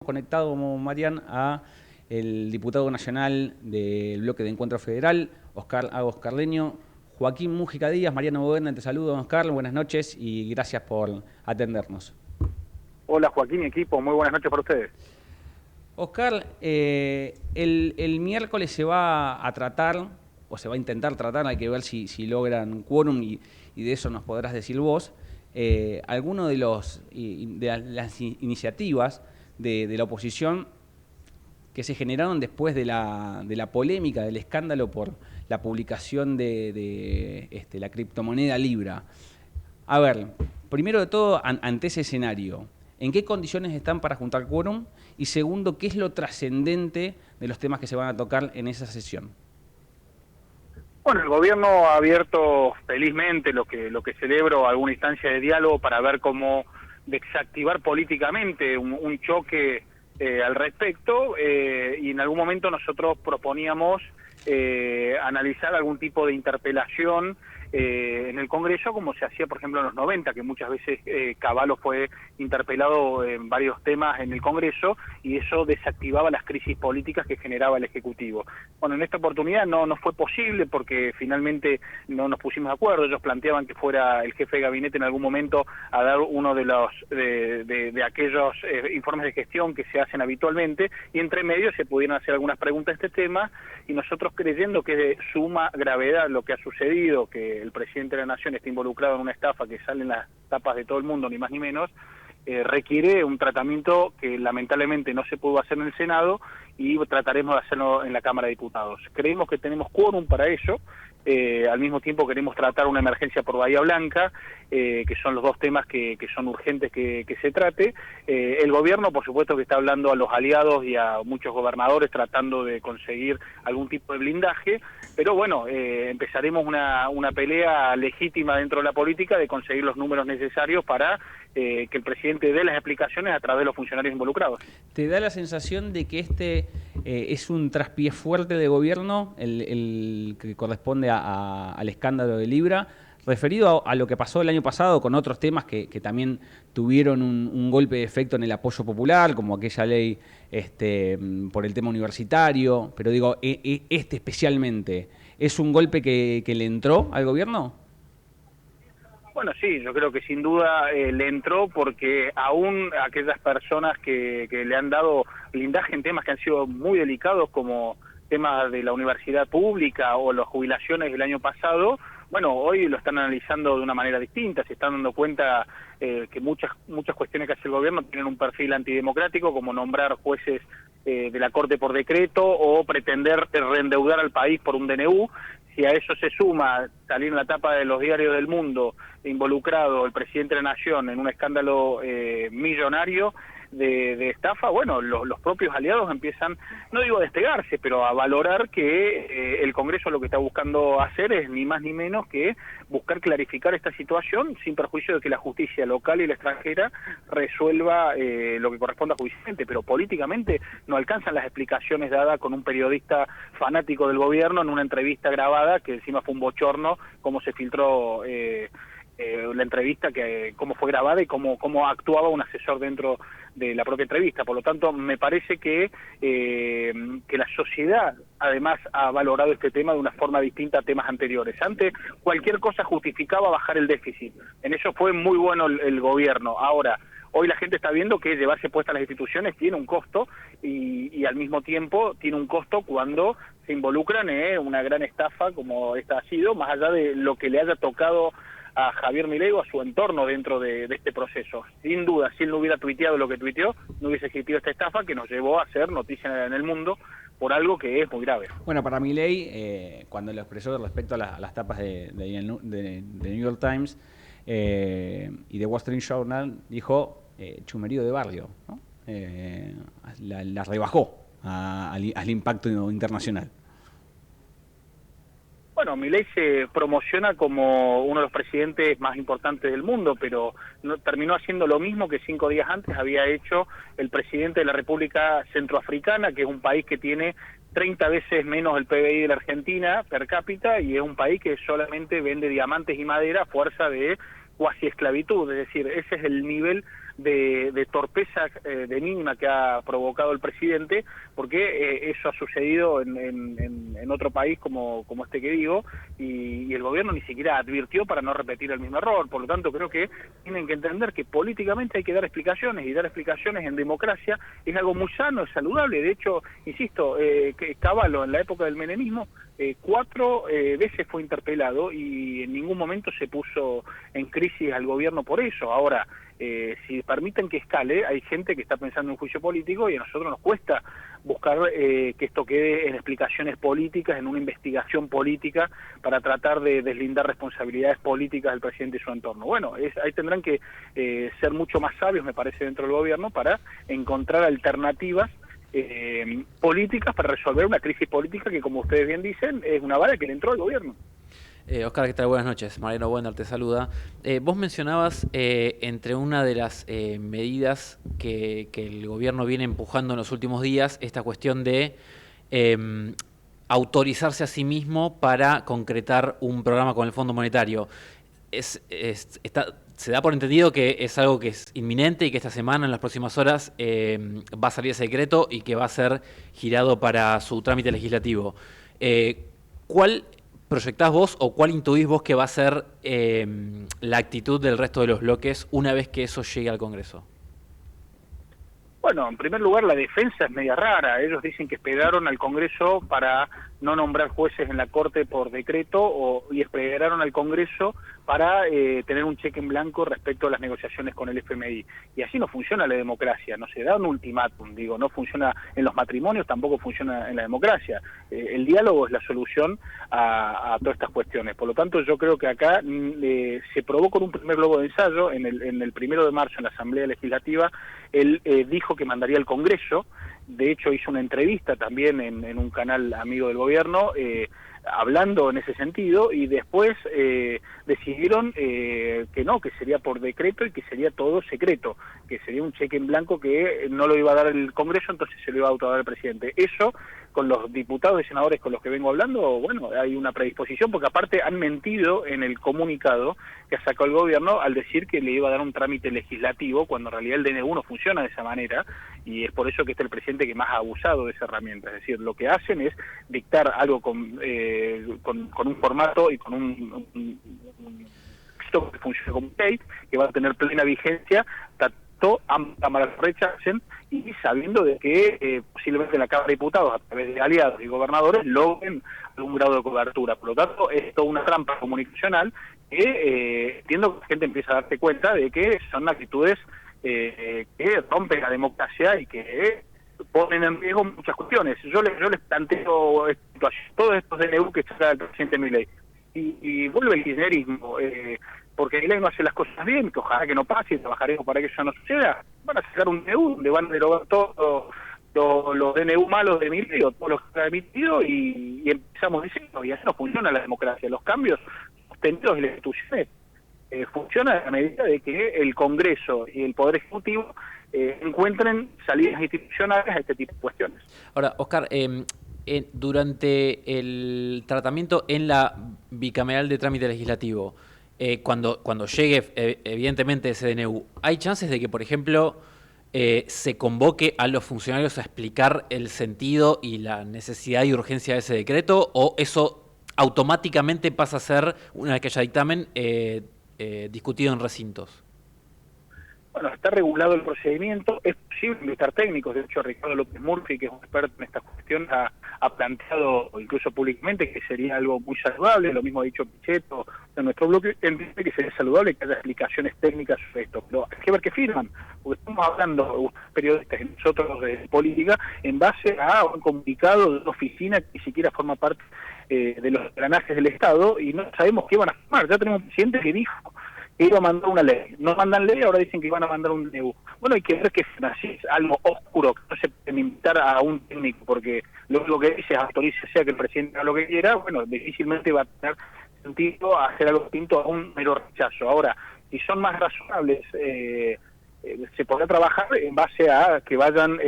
conectado, Marian, a el diputado nacional del bloque de Encuentro Federal, Oscar Agos Carleño. Joaquín Mújica Díaz, Mariano Boderna, te saludo, Oscar, buenas noches y gracias por atendernos. Hola Joaquín y equipo, muy buenas noches para ustedes. Oscar, el miércoles se va a tratar, o se va a intentar tratar, hay que ver si logran quórum y de eso nos podrás decir vos, alguno de las iniciativas de la oposición que se generaron después de la polémica, del escándalo por la publicación de la criptomoneda Libra. A ver, primero de todo, ante ese escenario, ¿en qué condiciones están para juntar quórum? Y segundo, ¿qué es lo trascendente de los temas que se van a tocar en esa sesión? Bueno, el gobierno ha abierto felizmente lo que celebro alguna instancia de diálogo para ver cómo desactivar políticamente un choque al respecto y en algún momento nosotros proponíamos analizar algún tipo de interpelación en el Congreso, como se hacía, por ejemplo, en los 90, que muchas veces Cavallo fue interpelado en varios temas en el Congreso, y eso desactivaba las crisis políticas que generaba el Ejecutivo. Bueno, en esta oportunidad no fue posible porque finalmente no nos pusimos de acuerdo. Ellos planteaban que fuera el jefe de gabinete en algún momento a dar uno de aquellos informes de gestión que se hacen habitualmente, y entre medio se pudieran hacer algunas preguntas de este tema, y nosotros creyendo que es de suma gravedad lo que ha sucedido, que el presidente de la Nación está involucrado en una estafa que sale en las tapas de todo el mundo, ni más ni menos, requiere un tratamiento que lamentablemente no se pudo hacer en el Senado y trataremos de hacerlo en la Cámara de Diputados. Creemos que tenemos quórum para ello. Al mismo tiempo queremos tratar una emergencia por Bahía Blanca, que son los dos temas que son urgentes que se trate. El gobierno, por supuesto, que está hablando a los aliados y a muchos gobernadores tratando de conseguir algún tipo de blindaje, pero bueno, empezaremos una pelea legítima dentro de la política de conseguir los números necesarios para que el presidente dé las explicaciones a través de los funcionarios involucrados. ¿Te da la sensación de que es un traspié fuerte de gobierno, el que corresponde al escándalo de Libra, referido a lo que pasó el año pasado con otros temas que también tuvieron un golpe de efecto en el apoyo popular, como aquella ley por el tema universitario, pero digo, especialmente, ¿es un golpe que le entró al gobierno? Bueno, sí, yo creo que sin duda le entró porque aún aquellas personas que le han dado blindaje en temas que han sido muy delicados, como temas de la universidad pública o las jubilaciones del año pasado, bueno, hoy lo están analizando de una manera distinta, se están dando cuenta que muchas cuestiones que hace el gobierno tienen un perfil antidemocrático, como nombrar jueces de la Corte por decreto o pretender reendeudar al país por un DNU. Si a eso se suma salir en la tapa de los diarios del mundo involucrado el presidente de la Nación en un escándalo millonario de estafa, bueno, los propios aliados empiezan, no digo a despegarse, pero a valorar que el Congreso lo que está buscando hacer es ni más ni menos que buscar clarificar esta situación sin perjuicio de que la justicia local y la extranjera resuelva lo que corresponda judicialmente, pero políticamente no alcanzan las explicaciones dadas con un periodista fanático del gobierno en una entrevista grabada, que encima fue un bochorno, cómo se filtró la entrevista, cómo fue grabada y cómo actuaba un asesor dentro de la propia entrevista. Por lo tanto, me parece que la sociedad además ha valorado este tema de una forma distinta a temas anteriores. Antes cualquier cosa justificaba bajar el déficit, en eso fue muy bueno el gobierno. Ahora, hoy la gente está viendo que llevarse puestas las instituciones tiene un costo y al mismo tiempo tiene un costo cuando se involucran en una gran estafa como esta ha sido, más allá de lo que le haya tocado a Javier Milei o a su entorno dentro de este proceso. Sin duda, si él no hubiera tuiteado lo que tuiteó, no hubiese existido esta estafa que nos llevó a hacer noticia en el mundo por algo que es muy grave. Bueno, para Milei, cuando lo expresó respecto a las tapas de New York Times y de Wall Street Journal, dijo chumerío de barrio, ¿no? La rebajó al impacto internacional. Bueno, Milei se promociona como uno de los presidentes más importantes del mundo, pero no, terminó haciendo lo mismo que 5 días antes había hecho el presidente de la República Centroafricana, que es un país que tiene 30 veces menos el PBI de la Argentina per cápita y es un país que solamente vende diamantes y madera a fuerza de cuasi esclavitud, es decir, ese es el nivel de torpeza benigna que ha provocado el presidente, porque eso ha sucedido en otro país como este que digo, y el gobierno ni siquiera advirtió para no repetir el mismo error. Por lo tanto, creo que tienen que entender que políticamente hay que dar explicaciones, y dar explicaciones en democracia es algo muy sano, es saludable. De hecho, insisto, Cavallo en la época del menemismo 4 veces fue interpelado y en ningún momento se puso en crisis al gobierno por eso. Ahora, si permiten que escale, hay gente que está pensando en un juicio político y a nosotros nos cuesta buscar que esto quede en explicaciones políticas, en una investigación política para tratar de deslindar responsabilidades políticas del presidente y su entorno. Bueno, ahí tendrán que ser mucho más sabios, me parece, dentro del gobierno para encontrar alternativas políticas para resolver una crisis política que, como ustedes bien dicen, es una bala que le entró al gobierno. Oscar, ¿qué tal? Buenas noches. Mariano Wender te saluda. Vos mencionabas entre una de las medidas que el gobierno viene empujando en los últimos días, esta cuestión de autorizarse a sí mismo para concretar un programa con el Fondo Monetario. Se da por entendido que es algo que es inminente y que esta semana, en las próximas horas, va a salir ese decreto y que va a ser girado para su trámite legislativo. ¿Cuál proyectás vos o cuál intuís vos que va a ser la actitud del resto de los bloques una vez que eso llegue al Congreso? Bueno, en primer lugar, la defensa es media rara. Ellos dicen que esperaron al Congreso para no nombrar jueces en la Corte por decreto y esperaron al Congreso para tener un cheque en blanco respecto a las negociaciones con el FMI. Y así no funciona la democracia, no se da un ultimátum, no funciona en los matrimonios, tampoco funciona en la democracia. El diálogo es la solución a todas estas cuestiones. Por lo tanto, yo creo que acá se probó con un primer globo de ensayo en el 1 de marzo en la Asamblea Legislativa. Él dijo que mandaría al Congreso. De hecho, hizo una entrevista también en un canal amigo del gobierno, hablando en ese sentido, y después decidieron que no, que sería por decreto y que sería todo secreto, que sería un cheque en blanco que no lo iba a dar el Congreso, entonces se lo iba a autodar el presidente. Eso, con los diputados y senadores con los que vengo hablando, bueno, hay una predisposición, porque aparte han mentido en el comunicado que sacó el gobierno al decir que le iba a dar un trámite legislativo, cuando en realidad el DNU no funciona de esa manera, y es por eso que este es el presidente que más ha abusado de esa herramienta. Es decir, lo que hacen es dictar algo con un formato y con un texto que funciona como ley, que va a tener plena vigencia, tanto ambas cámaras rechacen, y sabiendo de que posiblemente la Cámara de Diputados, a través de aliados y gobernadores, logren algún grado de cobertura. Por lo tanto, es toda una trampa comunicacional que entiendo que la gente empieza a darse cuenta de que son actitudes que rompen la democracia y que ponen en riesgo muchas cuestiones. Yo les planteo todos estos DNU que saca el presidente Milei, y vuelve el kirchnerismo, porque Milei no hace las cosas bien, que ojalá que no pase, y trabajaremos para que eso no suceda. Van a sacar un DNU donde van a derogar todos los DNU malos de Milei, o todos los que ha emitido, y empezamos diciendo, y así no funciona la democracia. Los cambios sostenidos en las instituciones funciona a medida de que el Congreso y el Poder Ejecutivo encuentren salidas institucionales a este tipo de cuestiones. Ahora, Oscar, durante el tratamiento en la bicameral de trámite legislativo, cuando llegue evidentemente ese DNU, ¿hay chances de que, por ejemplo, se convoque a los funcionarios a explicar el sentido y la necesidad y urgencia de ese decreto, o eso automáticamente pasa a ser, una vez que haya dictamen, discutido en recintos? Bueno, está regulado el procedimiento, es posible invitar técnicos. De hecho, Ricardo López Murphy, que es un experto en esta cuestión, ha planteado incluso públicamente que sería algo muy saludable. Lo mismo ha dicho Pichetto de nuestro bloque, entiende que sería saludable que haya explicaciones técnicas sobre esto, pero hay que ver qué firman, porque estamos hablando, periodistas y nosotros de política, en base a un comunicado de una oficina que ni siquiera forma parte de los engranajes del Estado, y no sabemos qué van a firmar. Ya tenemos un presidente que dijo que iba a mandar una ley. No mandan ley, ahora dicen que iban a mandar un DNU. Bueno, hay que ver que así es algo oscuro, que no se puede invitar a un técnico, porque lo que dice es autorice sea que el presidente haga lo que quiera. Bueno, difícilmente va a tener sentido hacer algo distinto a un mero rechazo. Ahora, si son más razonables se podrá trabajar en base a que vayan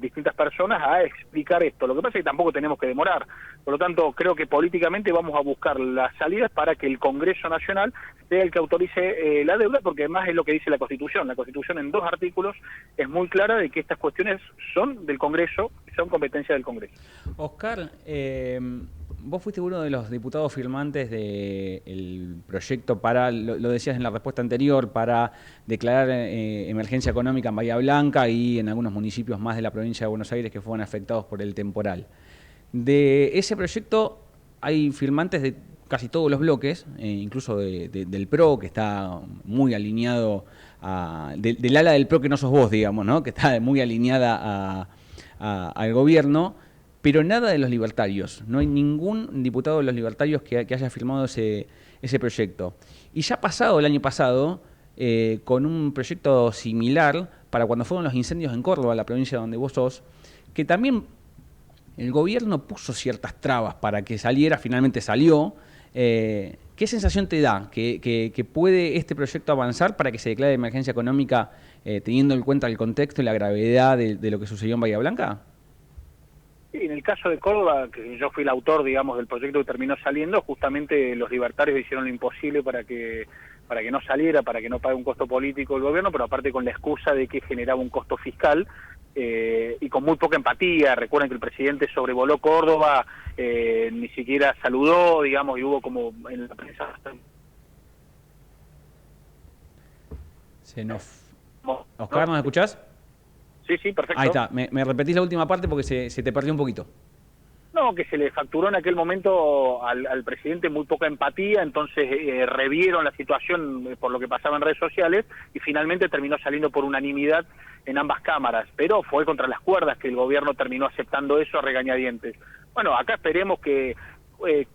distintas personas a explicar esto. Lo que pasa es que tampoco tenemos que demorar. Por lo tanto, creo que políticamente vamos a buscar las salidas para que el Congreso Nacional sea el que autorice la deuda, porque además es lo que dice la Constitución. La Constitución en 2 artículos es muy clara de que estas cuestiones son del Congreso, son competencia del Congreso. Oscar, vos fuiste uno de los diputados firmantes del proyecto para, lo decías en la respuesta anterior, para declarar emergencia económica en Bahía Blanca y en algunos municipios más de la provincia de Buenos Aires que fueron afectados por el temporal. De ese proyecto hay firmantes de casi todos los bloques, incluso del PRO, que está muy alineado, del ala del PRO que no sos vos, digamos, ¿no? Que está muy alineada al gobierno, pero nada de los libertarios. No hay ningún diputado de los libertarios que haya firmado ese proyecto. Y ya pasado el año pasado, con un proyecto similar, para cuando fueron los incendios en Córdoba, la provincia donde vos sos, que también el gobierno puso ciertas trabas para que saliera, finalmente salió. ¿Qué sensación te da que puede este proyecto avanzar para que se declare emergencia económica teniendo en cuenta el contexto y la gravedad de lo que sucedió en Bahía Blanca? En el caso de Córdoba, que yo fui el autor, digamos, del proyecto que terminó saliendo, justamente los libertarios hicieron lo imposible para que no saliera, para que no pague un costo político el gobierno, pero aparte con la excusa de que generaba un costo fiscal y con muy poca empatía. Recuerden que el presidente sobrevoló Córdoba, ni siquiera saludó, digamos, y hubo como en la prensa... Oscar, ¿nos escuchás? Sí, perfecto. Ahí está, me repetís la última parte porque se te perdió un poquito. No, que se le facturó en aquel momento al presidente muy poca empatía, entonces revieron la situación por lo que pasaba en redes sociales y finalmente terminó saliendo por unanimidad en ambas cámaras, pero fue contra las cuerdas que el gobierno terminó aceptando eso a regañadientes. Bueno, acá esperemos que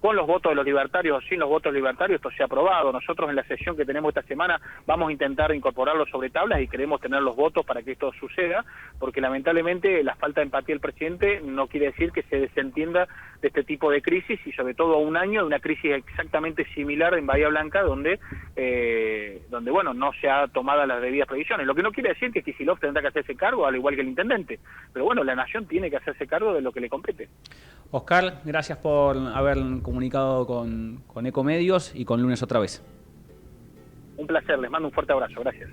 con los votos de los libertarios o sin los votos libertarios esto sea aprobado. Nosotros en la sesión que tenemos esta semana vamos a intentar incorporarlo sobre tablas y queremos tener los votos para que esto suceda, porque lamentablemente la falta de empatía del presidente no quiere decir que se desentienda de este tipo de crisis y sobre todo a un año de una crisis exactamente similar en Bahía Blanca donde bueno, no se ha tomado las debidas previsiones. Lo que no quiere decir que Kicillof tendrá que hacerse cargo, al igual que el intendente, pero bueno, la nación tiene que hacerse cargo de lo que le compete. Oscar, gracias por haber comunicado con Ecomedios y con Lunes otra vez. Un placer, les mando un fuerte abrazo, gracias.